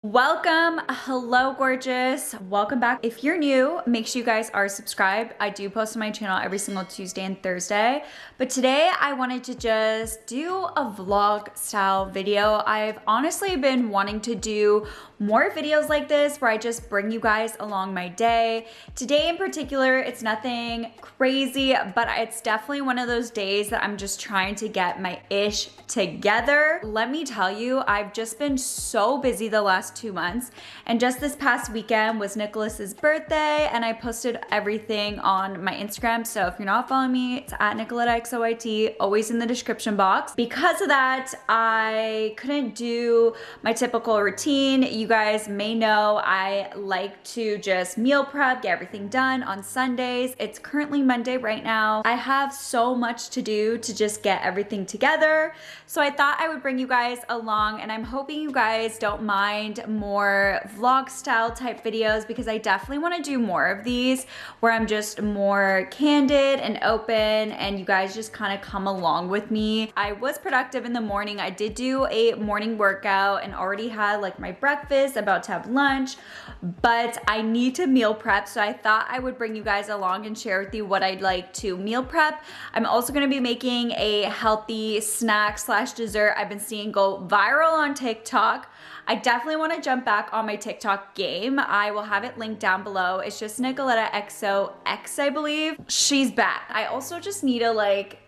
Welcome. Hello, gorgeous. Welcome back. If you're new, make sure you guys are subscribed. I do post on my channel every single Tuesday and Thursday. But today I wanted to just do a vlog style video. I've honestly been wanting to do more videos like this where I just bring you guys along my day. Today in particular, it's nothing crazy, but it's definitely one of those days that I'm just trying to get my ish together. Let me tell you, I've just been so busy the last 2 months, and just this past weekend was Nicholas's birthday, and I posted everything on my Instagram. So if you're not following me, it's at NICOLETTAXO, always in the description box. Because of that, I couldn't do my typical routine. You guys may know I like to just meal prep, get everything done on Sundays. It's currently Monday right now. I have so much to do to just get everything together. So I thought I would bring you guys along, and I'm hoping you guys don't mind more vlog style type videos, because I definitely want to do more of these where I'm just more candid and open and you guys just kind of come along with me. I was productive in the morning. I did do a morning workout and already had like my breakfast, about to have lunch, but I need to meal prep. So I thought I would bring you guys along and share with you what I'd like to meal prep. I'm also going to be making a healthy snack slash dessert I've been seeing go viral on TikTok. I definitely want to jump back on my TikTok game. I will have it linked down below. It's just NICOLETTAXO X, I believe. She's back. I also just need to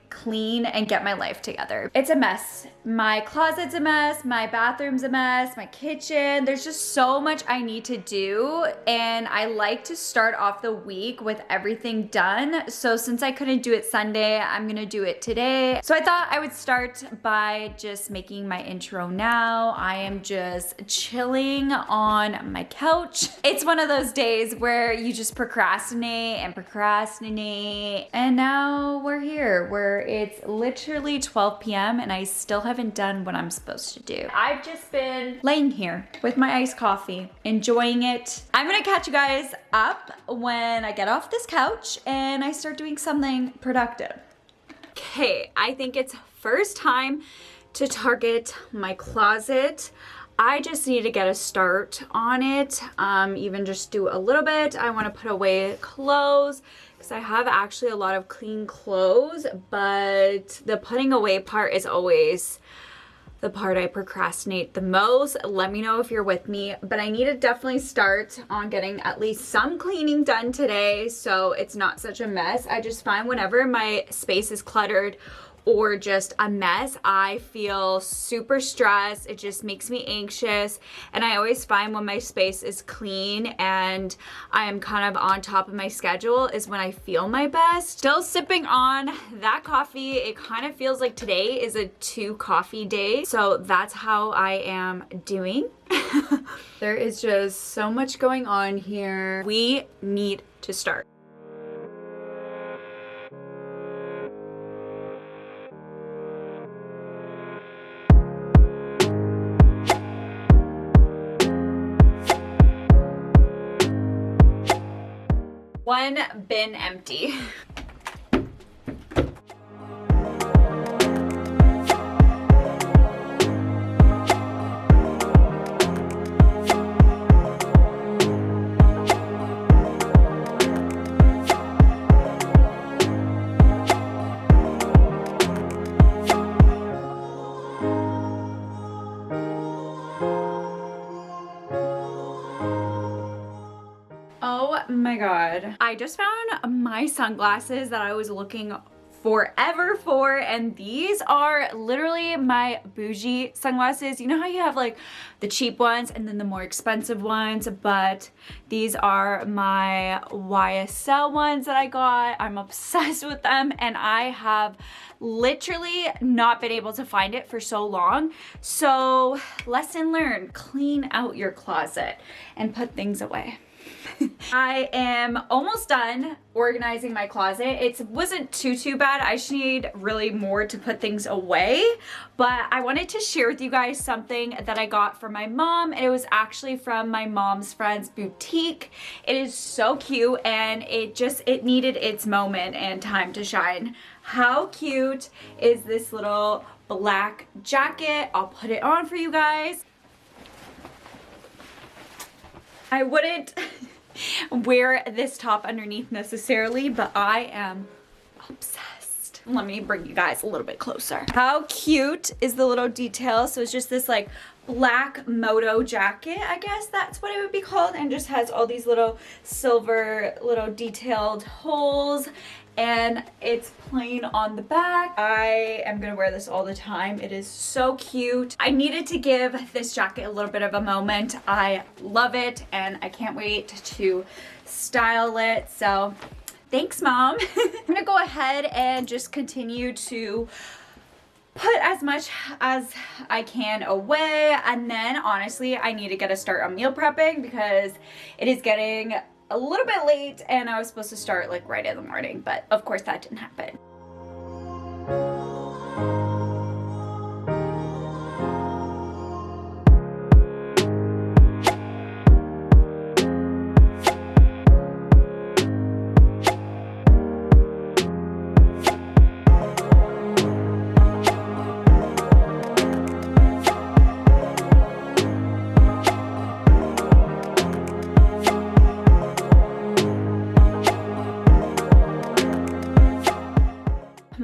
clean and get my life together. It's a mess. My closet's a mess, my bathroom's a mess, my kitchen. There's just so much I need to do, and I like to start off the week with everything done. So since I couldn't do it Sunday, I'm gonna do it today. So I thought I would start by just making my intro now. I am just chilling on my couch. It's one of those days where you just procrastinate and procrastinate, and now we're here where it's literally 12 p.m. and I still haven't done what I'm supposed to do. I've just been laying here with my iced coffee, enjoying it. I'm gonna catch you guys up when I get off this couch and I start doing something productive. Okay, I think it's first time to target my closet. I just need to get a start on it, even just do a little bit. I want to put away clothes because I have actually a lot of clean clothes, but the putting away part is always the part I procrastinate the most. Let me know if you're with me, but I need to definitely start on getting at least some cleaning done today so it's not such a mess. I just find whenever my space is cluttered or just a mess, I feel super stressed. It just makes me anxious. And I always find when my space is clean and I am kind of on top of my schedule is when I feel my best. Still sipping on that coffee. It kind of feels like today is a 2 coffee day. So that's how I am doing. There is just so much going on here. We need to start. One bin empty. Oh my god. I just found my sunglasses that I was looking forever for, and these are literally my bougie sunglasses. You know how you have like the cheap ones and then the more expensive ones, but these are my YSL ones that I got. I'm obsessed with them, and I have literally not been able to find it for so long. So lesson learned, clean out your closet and put things away. I am almost done organizing my closet. It wasn't too bad. I just need really more to put things away, but I wanted to share with you guys something that I got from my mom. It was actually from my mom's friend's boutique. It is so cute, and it needed its moment and time to shine. How cute is this little black jacket? I'll put it on for you guys. I wouldn't wear this top underneath necessarily, but I am obsessed. Let me bring you guys a little bit closer. How cute is the little detail? So it's just this like black moto jacket, I guess that's what it would be called, and just has all these little silver little detailed holes, and it's plain on the back. I am gonna wear this all the time. It is so cute. I needed to give this jacket a little bit of a moment. I love it and I can't wait to style it. So thanks, Mom. I'm gonna go ahead and just continue to put as much as I can away, and then honestly I need to get a start on meal prepping because it is getting a little bit late and I was supposed to start like right in the morning, but of course that didn't happen.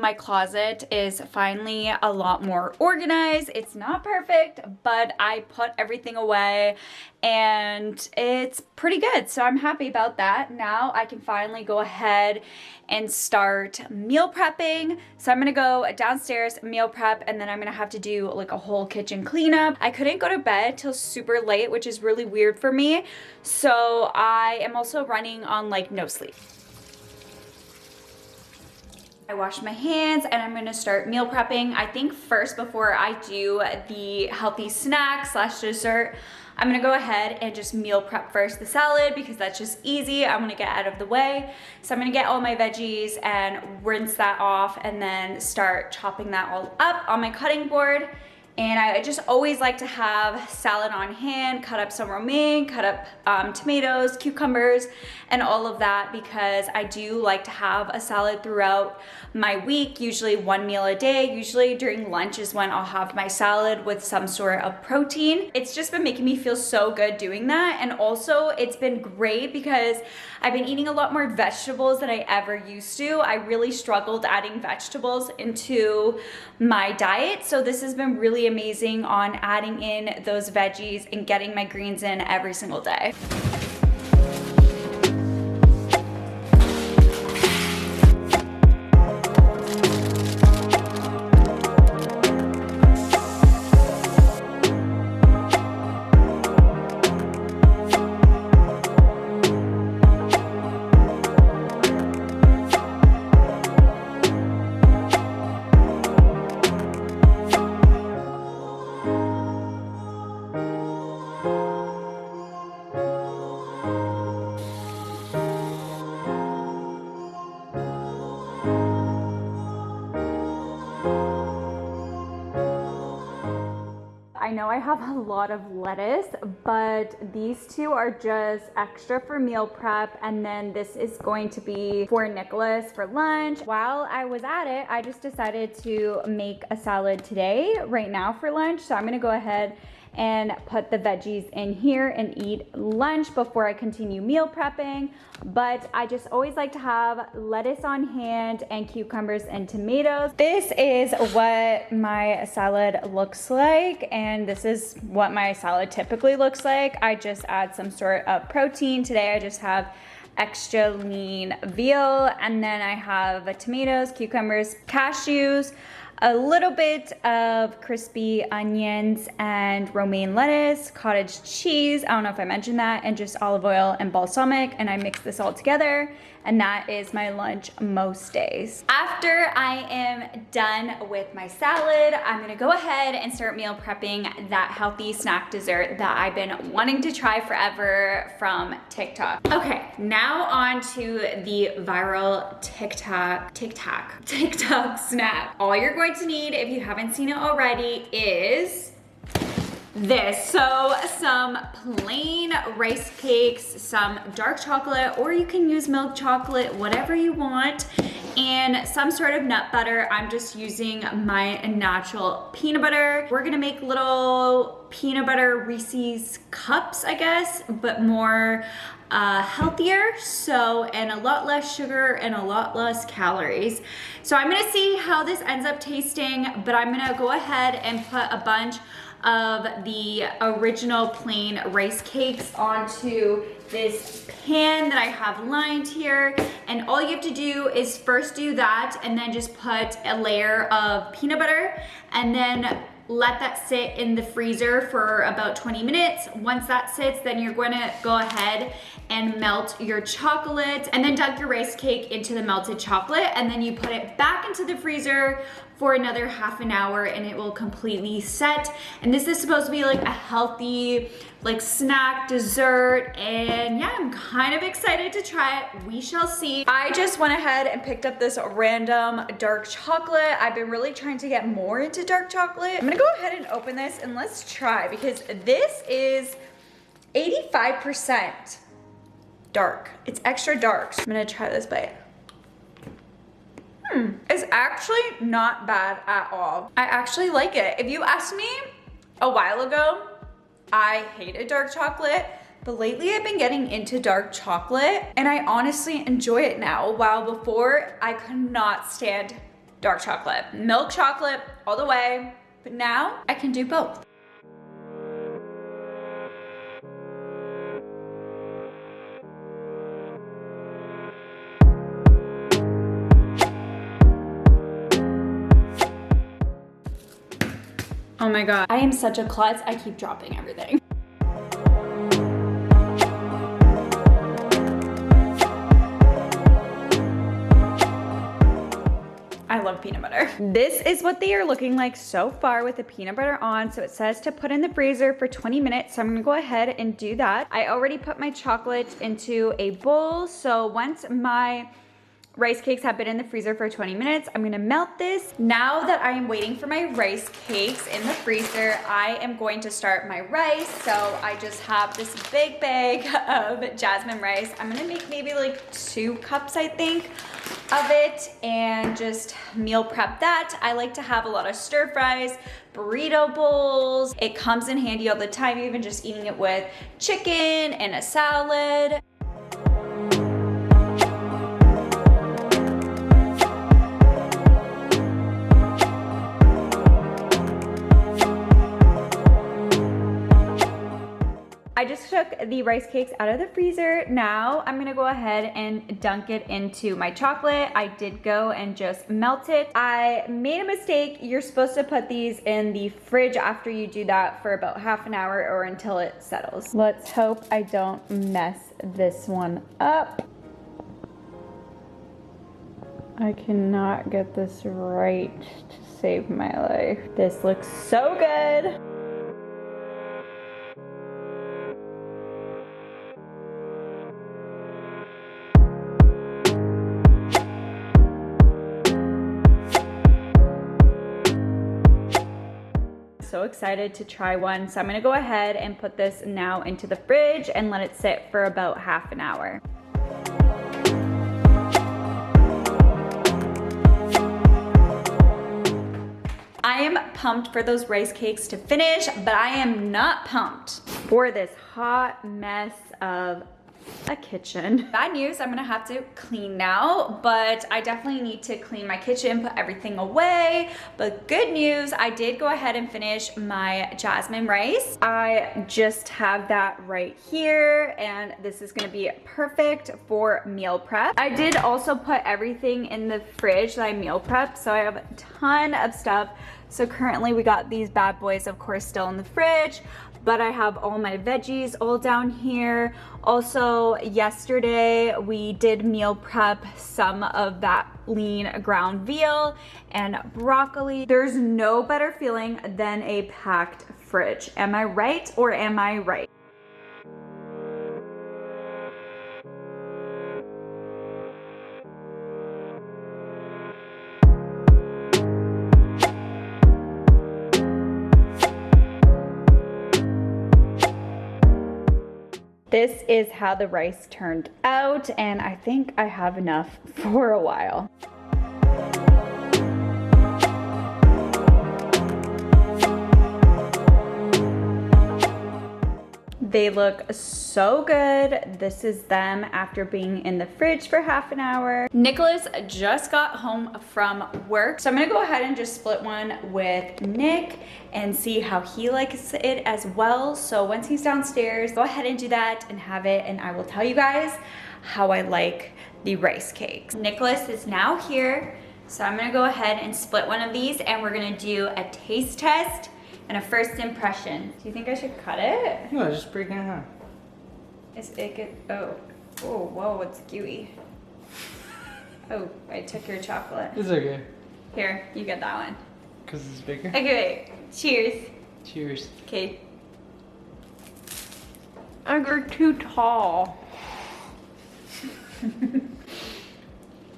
My closet is finally a lot more organized. It's not perfect, but I put everything away and it's pretty good. So I'm happy about that. Now I can finally go ahead and start meal prepping. So I'm gonna go downstairs, meal prep, and then I'm gonna have to do like a whole kitchen cleanup. I couldn't go to bed till super late, which is really weird for me. So I am also running on like no sleep. I washed my hands and I'm gonna start meal prepping. I think first, before I do the healthy snack slash dessert, I'm gonna go ahead and just meal prep first the salad because that's just easy. I wanna get out of the way. So I'm gonna get all my veggies and rinse that off and then start chopping that all up on my cutting board. And I just always like to have salad on hand, cut up some romaine, cut up tomatoes, cucumbers, and all of that because I do like to have a salad throughout my week, usually one meal a day. Usually during lunch is when I'll have my salad with some sort of protein. It's just been making me feel so good doing that. And also it's been great because I've been eating a lot more vegetables than I ever used to. I really struggled adding vegetables into my diet. So this has been really amazing on adding in those veggies and getting my greens in every single day. I know I have a lot of lettuce, but these two are just extra for meal prep, and then this is going to be for Nicholas for lunch. While I was at it, I just decided to make a salad today, right now for lunch. So I'm gonna go ahead and put the veggies in here and eat lunch before I continue meal prepping. But I just always like to have lettuce on hand and cucumbers and tomatoes. This is what my salad looks like, and this is what my salad typically looks like. I just add some sort of protein. Today I just have extra lean veal, and then I have tomatoes, cucumbers, cashews, a little bit of crispy onions and romaine lettuce, cottage cheese, I don't know if I mentioned that, and just olive oil and balsamic, and I mix this all together, and that is my lunch most days. After I am done with my salad, I'm gonna go ahead and start meal prepping that healthy snack dessert that I've been wanting to try forever from TikTok. Okay, now on to the viral TikTok snack. All you're going to need, if you haven't seen it already, is this. So some plain rice cakes, some dark chocolate, or you can use milk chocolate, whatever you want, and some sort of nut butter. I'm just using my natural peanut butter. We're gonna make little peanut butter Reese's cups, I guess, but more healthier, so, and a lot less sugar and a lot less calories. So I'm gonna see how this ends up tasting, but I'm gonna go ahead and put a bunch of the original plain rice cakes onto this pan that I have lined here. And all you have to do is first do that and then just put a layer of peanut butter and then let that sit in the freezer for about 20 minutes. Once that sits, then you're gonna go ahead and melt your chocolate and then dunk your rice cake into the melted chocolate, and then you put it back into the freezer for another half an hour and it will completely set. And this is supposed to be like a healthy like snack dessert, and yeah, I'm kind of excited to try it. We shall see. I just went ahead and picked up this random dark chocolate. I've been really trying to get more into dark chocolate. I'm gonna go ahead and open this and let's try, because this is 85% dark. It's extra dark. So I'm gonna try this bite. It's actually not bad at all. I actually like it. If you asked me a while ago, I hated dark chocolate, but lately I've been getting into dark chocolate and I honestly enjoy it now. While before I could not stand dark chocolate. Milk chocolate all the way, but now I can do both. Oh my God, I am such a klutz. I keep dropping everything. I love peanut butter. This is what they are looking like so far with the peanut butter on. So it says to put in the freezer for 20 minutes. So I'm gonna go ahead and do that. I already put my chocolate into a bowl. So once my rice cakes have been in the freezer for 20 minutes, I'm gonna melt this. Now that I am waiting for my rice cakes in the freezer, I am going to start my rice. So I just have this big bag of jasmine rice. I'm gonna make maybe like 2 cups, I think, of it, and just meal prep that. I like to have a lot of stir fries, burrito bowls. It comes in handy all the time, even just eating it with chicken and a salad. I just took the rice cakes out of the freezer. Now I'm gonna go ahead and dunk it into my chocolate. I did go and just melt it. I made a mistake. You're supposed to put these in the fridge after you do that for about half an hour or until it settles. Let's hope I don't mess this one up. I cannot get this right to save my life. This looks so good. So excited to try one. So I'm gonna go ahead and put this now into the fridge and let it sit for about half an hour. I am pumped for those rice cakes to finish, but I am not pumped for this hot mess of a kitchen. Bad news, I'm gonna have to clean now, but I definitely need to clean my kitchen, put everything away. But good news, I did go ahead and finish my jasmine rice. I just have that right here, and this is gonna be perfect for meal prep. I did also put everything in the fridge that I meal prep, so I have a ton of stuff. So currently we got these bad boys, of course, still in the fridge, but I have all my veggies all down here. Also, yesterday we did meal prep some of that lean ground veal and broccoli. There's no better feeling than a packed fridge. Am I right, or am I right? This is how the rice turned out, and I think I have enough for a while. They look so good. This is them after being in the fridge for half an hour. Nicholas just got home from work, so I'm gonna go ahead and just split one with Nick and see how he likes it as well. So once he's downstairs, go ahead and do that and have it, and I will tell you guys how I like the rice cakes. Nicholas is now here, so I'm gonna go ahead and split one of these, and we're gonna do a taste test and a first impression. Do you think I should cut it? No, just break it in half. Is it good? Oh, whoa, it's gooey. Oh, I took your chocolate. It's okay. Here, you get that one. Because it's bigger? Okay, wait. Cheers. Cheers. Okay. You're too tall.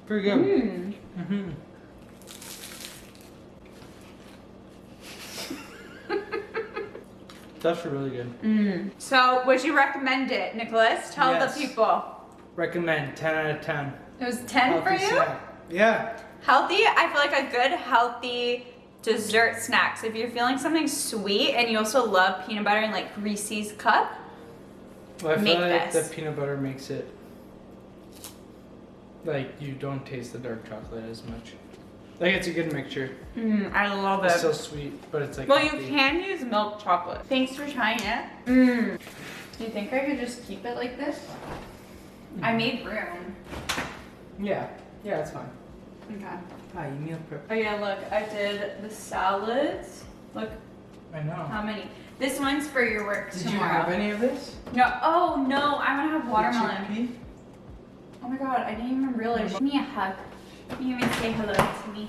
Pretty good. That's really good. So, would you recommend it, Nicholas? Tell Yes. the people. Recommend 10 out of 10. It was 10 for Healthy you? snack. Yeah. Healthy, I feel like a good, healthy dessert snack. So if you're feeling something sweet and you also love peanut butter and like Reese's cup, Well, I make feel like this. the peanut butter makes it like you don't taste the dark chocolate as much. Like it's a good mixture. I love It's it. still sweet, but it's like Well, you healthy. can use milk chocolate. Thanks for trying it. Do you think I could just keep it like this? I made room. Yeah, it's fine. Okay. Hi, you meal prep. Oh yeah, look, I did the salads. Look I know. how many. This one's for your work Did tomorrow. you have any of this? No, oh no, I wanna have The watermelon. chickpea? Oh my god, I didn't even realize. Give me a hug. You even say hello to me.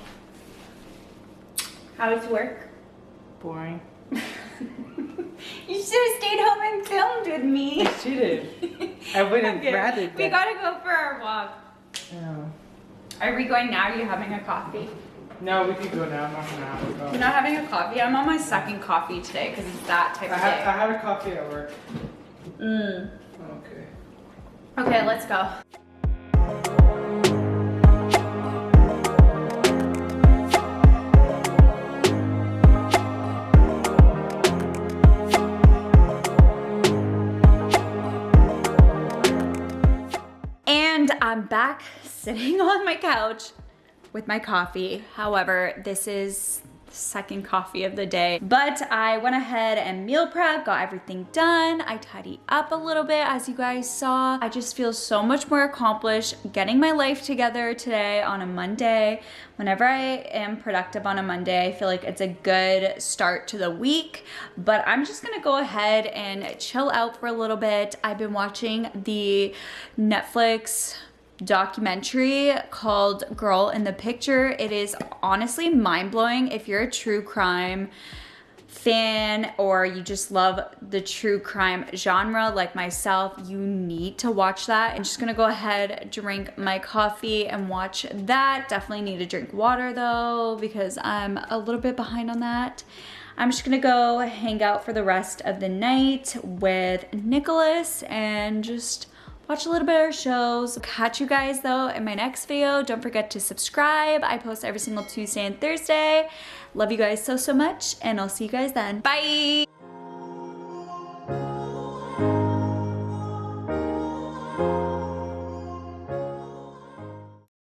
How's work? Boring. You should have stayed home and filmed with me. I cheated. I would have Okay, rather we that. gotta go for our walk. No. Are we going now? Are you having a coffee? No, we could go now. I'm not gonna have a You're coffee. not having a coffee? I'm on my second coffee today because it's that type I of had day. a coffee at work. Okay. Okay, let's go. And I'm back sitting on my couch with my coffee. However, this is the second coffee of the day. But I went ahead and meal prep, got everything done. I tidied up a little bit, as you guys saw. I just feel so much more accomplished getting my life together today on a Monday. Whenever I am productive on a Monday, I feel like it's a good start to the week. But I'm just gonna go ahead and chill out for a little bit. I've been watching the Netflix documentary called Girl in the Picture. It is honestly mind-blowing. If you're a true crime fan or you just love the true crime genre like myself, you need to watch that. I'm just gonna go ahead, drink my coffee and watch that. Definitely need to drink water though because I'm a little bit behind on that. I'm just gonna go hang out for the rest of the night with Nicholas and just watch a little bit of our shows. Catch you guys though in my next video. Don't forget to subscribe. I post every single Tuesday and Thursday. Love you guys so much, and I'll see you guys then. Bye.